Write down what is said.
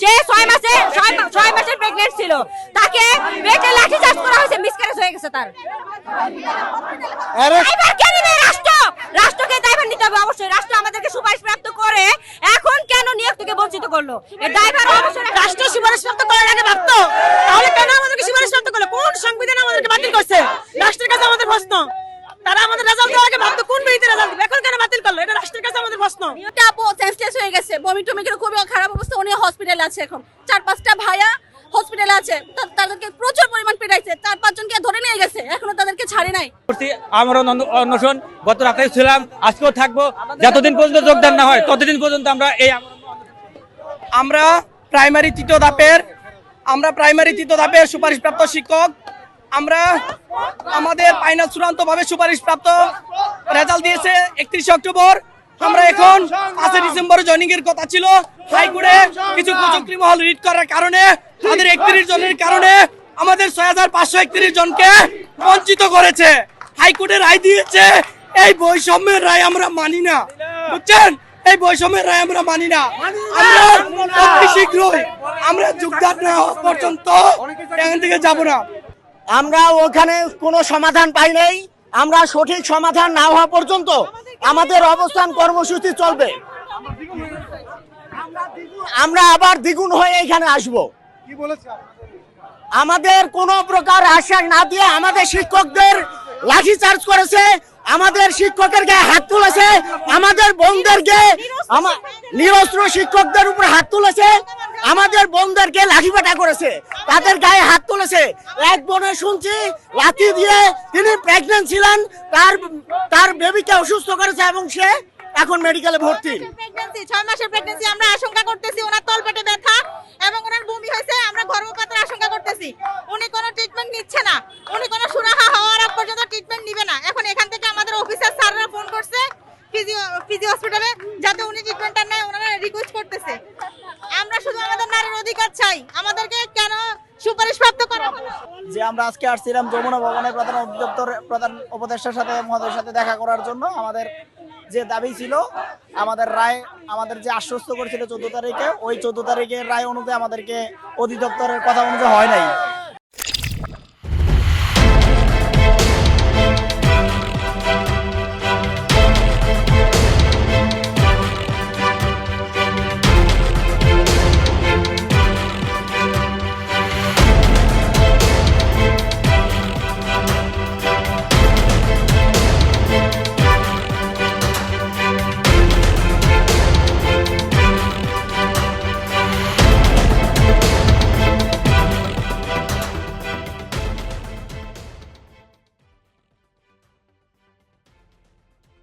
সে 6 মাসের প্রেগন্যান্ট ছিল, তাকে পেটে লাঠি চার্জ করা হয়েছে, মিসক্যারেজ হয়ে গেছে তার। দায়ভার কে নেবে? রাষ্ট্রকে দায়ভার নিতে হবে অবশ্যই। রাষ্ট্র আমাদেরকে সুপারিশ প্রাপ্ত করে এখন কেন নিয়োগ থেকে বঞ্চিত করলো? এর দায়ভার অবশ্যই রাষ্ট্র সুপারিশ প্রাপ্ত করার আগে ভাবতো, তাহলে কেন আমাদেরকে সুপারিশ প্রাপ্ত করলো? কোন সংবিধান আমাদেরকে বাতিল করছে? রাষ্ট্রের কাছে আমাদের প্রশ্ন। তারা আমাদের রেজাল্ট দেওয়ার আগে ভাবতো কোন ভিত্তিতে রেজাল্ট দিবে, এখন কেন বাতিল করলো? এটা রাষ্ট্রের কাছে আমাদের প্রশ্ন। এটা আপু সেন্সলেস হয়ে গেছে, বমি টমি করে খুবই খারাপ অবস্থা। উনি হসপিটালে আছে এখন, 4-5টা ভাইয়া হসপিটালে আছে, তাদেরকে প্রচুর পরিমাণ পেটাইছে, 4-5 জনকে ধরে নিয়ে গেছে, এখনো তাদেরকে ছাড়ে নাই। আমরা অনশন গত রাতে ছিলাম, আজকেও থাকবো, যতদিন পর্যন্ত যোগদান না হয় ততদিন পর্যন্ত আমরা প্রাইমারি তৃতীয় ধাপের সুপারিশপ্রাপ্ত শিক্ষক। আমরা আমাদের ফাইনাল চূড়ান্তভাবে সুপারিশপ্রাপ্ত রেজাল্ট দিয়েছে 31 অক্টোবর। আমরা এখন 5 ডিসেম্বরে জয়েনিং এর কথা ছিল, হাইকোর্টে কিছু কুচক্রী মহল রিট করার কারণে তাদের 31 জনের কারণে আমাদের 6531 জনকে বঞ্চিত করেছে। হাইকোর্টে রায় দিয়েছে, এই বৈষম্যের রায় আমরা মানি না, বুঝছেন? এই বৈষম্যের রায় আমরা মানি না। আমরা অতি শীঘ্রই আমরা যোগদান না হওয়া পর্যন্ত এখান থেকে যাব না। আমরা ওখানে কোনো সমাধান পাই নাই। আমরা সঠিক সমাধান না হওয়া পর্যন্ত আমাদের অবস্থান কর্মসূচি চলবে। আমরা আবার দ্বিগুণ হয়ে এখানে আসব। আমাদের কোনো প্রকার আশ্বাস না দিয়ে আমাদের শিক্ষকদের লাঠি চার্জ করেছে, আমাদের শিক্ষকের গায়ে হাত তুলেছে, আমাদের বোনদেরকে নিরস্ত্র শিক্ষকদের উপর হাত তুলেছে, আমাদের বোনদেরকে লাঠিপেটা করেছে, তাদের গায়ে হাত তুলেছে। এক বোনে শুনছি লাঠি দিয়ে তিনি প্রেগন্যান্ট ছিলেন, তার বেবিকে অসুস্থ করেছে এবং সে এখন মেডিকেলে ভর্তি। 6 মাসের প্রেগন্যান্সি আমরা আশঙ্কা করতেছি, ওনার তলপেটে ব্যথা এবং ওনার বমি হয়েছে, আমরা গর্ভপাতের আশঙ্কা করতেছি। উনি কোনো ট্রিটমেন্ট নিচ্ছে না, উনি কোনো সুরাহা হওয়ার আগ পর্যন্ত ট্রিটমেন্ট নিবে না। এখন এখান থেকে আমাদের অফিসার স্যাররা ফোন করছে ফিজি হসপিটালে, যাতে উনি ট্রিটমেন্টটা নেয়, ওনারা রিকোয়েস্ট করতেছে। আমরা শুধু আমাদের নারীর অধিকার চাই, আমাদেরকে কেন সুপারিশ প্রাপ্ত করা হলো? যে আমরা আজকে আসছিলাম যমুনা ভবনের প্রধান উপদেষ্টার সাথে মহোদয়ের সাথে দেখা করার জন্য। আমাদের যে দাবি ছিল, আমাদের রায় আমাদের যে আশ্বস্ত করেছিল 14 তারিখে, ওই 14 তারিখের রায় অনুযায়ী আমাদেরকে অধিদপ্তরের কথা অনুযায়ী হয় নাই।